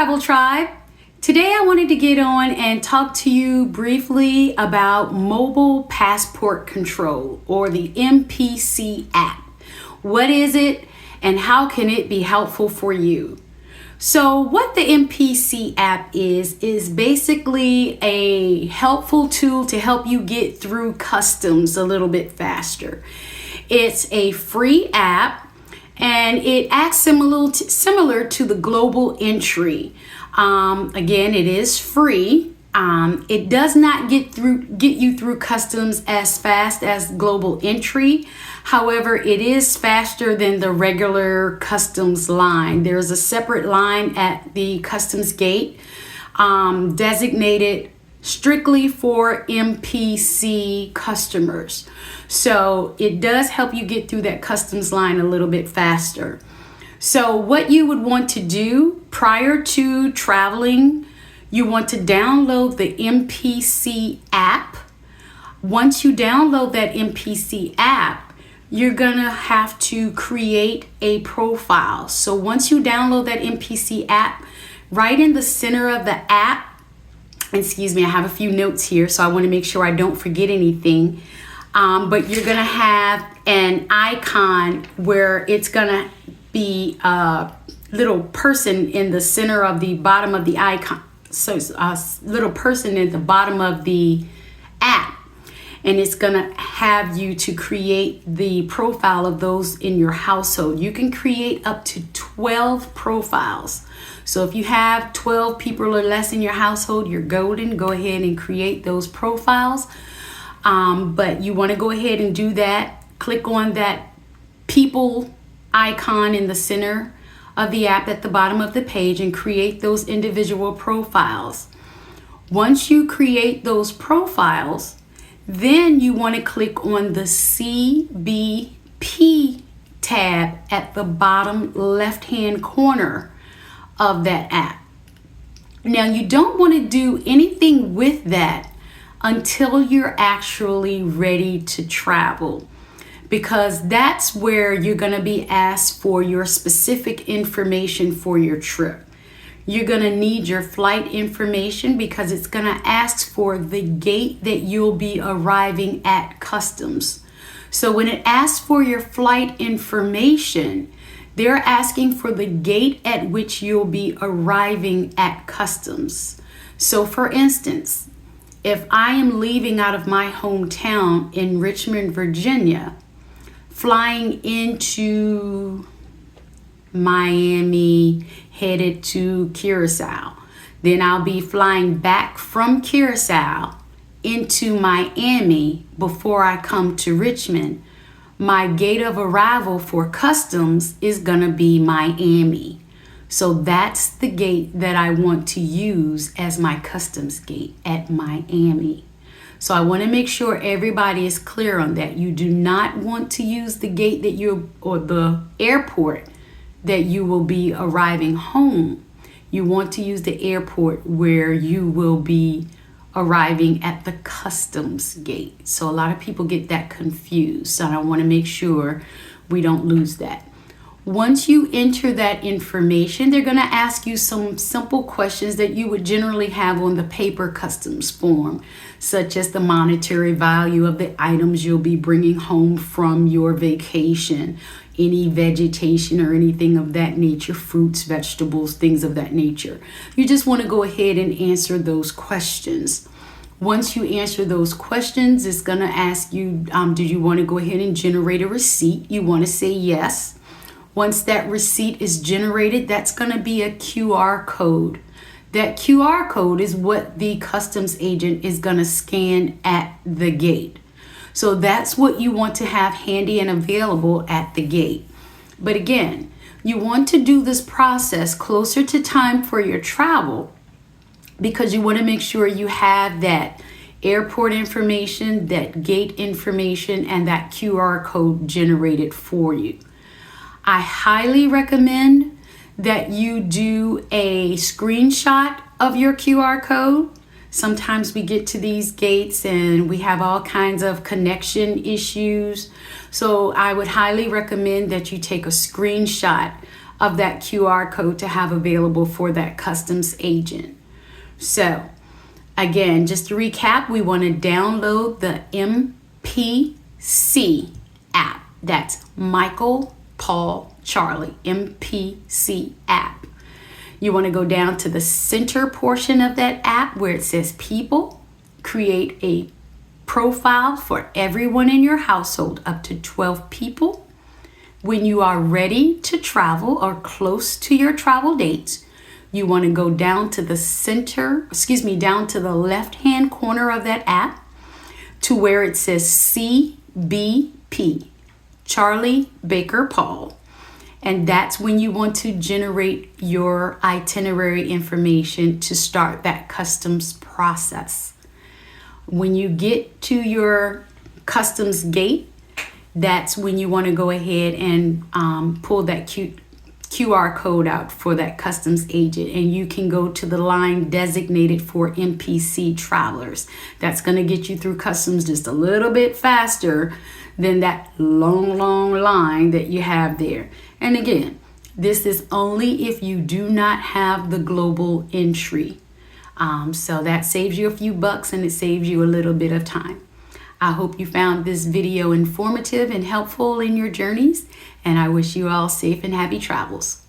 Travel Tribe. Today I wanted to get on and talk to you briefly about Mobile Passport Control, or the MPC app. What is it and how can it be helpful for you? So what the MPC app is basically a helpful tool to help you get through customs a little bit faster. It's a free app and it acts similar to the Global Entry. Again, it is free. It does not get you through customs as fast as Global Entry. However, it is faster than the regular customs line. There's a separate line at the customs gate designated strictly for MPC customers. So it does help you get through that customs line a little bit faster. So what you would want to do prior to traveling, you want to download the MPC app. Once you download that MPC app, you're gonna have to create a profile. So once you download that MPC app, right in the center of the app, excuse me, I have a few notes here, so I want to make sure I don't forget anything. But you're gonna have an icon where it's gonna be a little person in the center of the bottom of the icon. So it's a little person at the bottom of the app, and it's gonna have you to create the profile of those in your household. You can create up to 12 profiles. So if you have 12 people or less in your household, you're golden. Go ahead and create those profiles. But you want to go ahead and do that. Click on that people icon in the center of the app at the bottom of the page and create those individual profiles. Once you create those profiles, then you want to click on the CBP tab at the bottom left-hand corner of that app. Now, you don't want to do anything with that until you're actually ready to travel, because that's where you're going to be asked for your specific information for your trip. You're going to need your flight information because it's going to ask for the gate that you'll be arriving at customs. So when it asks for your flight information, they're asking for the gate at which you'll be arriving at customs. So for instance, if I am leaving out of my hometown in Richmond, Virginia, flying into Miami, headed to Curacao, then I'll be flying back from Curacao into Miami before I come to Richmond. My gate of arrival for customs is gonna be Miami. So that's the gate that I want to use as my customs gate at Miami. So I want to make sure everybody is clear on that. You do not want to use the gate or the airport that you will be arriving home. You want to use the airport where you will be arriving at the customs gate. So a lot of people get that confused. So I want to make sure we don't lose that. Once you enter that information, they're going to ask you some simple questions that you would generally have on the paper customs form, such as the monetary value of the items you'll be bringing home from your vacation, any vegetation or anything of that nature, fruits, vegetables, things of that nature. You just want to go ahead and answer those questions. Once you answer those questions, it's going to ask you, do you want to go ahead and generate a receipt? You want to say yes. Once that receipt is generated, that's going to be a QR code. That QR code is what the customs agent is going to scan at the gate. So that's what you want to have handy and available at the gate. But again, you want to do this process closer to time for your travel, because you want to make sure you have that airport information, that gate information, and that QR code generated for you. I highly recommend that you do a screenshot of your QR code. Sometimes we get to these gates and we have all kinds of connection issues. So I would highly recommend that you take a screenshot of that QR code to have available for that customs agent. So again, just to recap, we want to download the MPC app. That's Michael Paul Charlie, MPC app. You want to go down to the center portion of that app where it says people, create a profile for everyone in your household, up to 12 people. When you are ready to travel or close to your travel dates, you want to go down to the down to the left-hand corner of that app to where it says CBP, Charlie Baker Paul. And that's when you want to generate your itinerary information to start that customs process. When you get to your customs gate, that's when you want to go ahead and pull that QR code out for that customs agent, and you can go to the line designated for MPC travelers. That's going to get you through customs just a little bit faster than that long line that you have there. And again, this is only if you do not have the global entry. So that saves you a few bucks and it saves you a little bit of time. I hope you found this video informative and helpful in your journeys, and I wish you all safe and happy travels.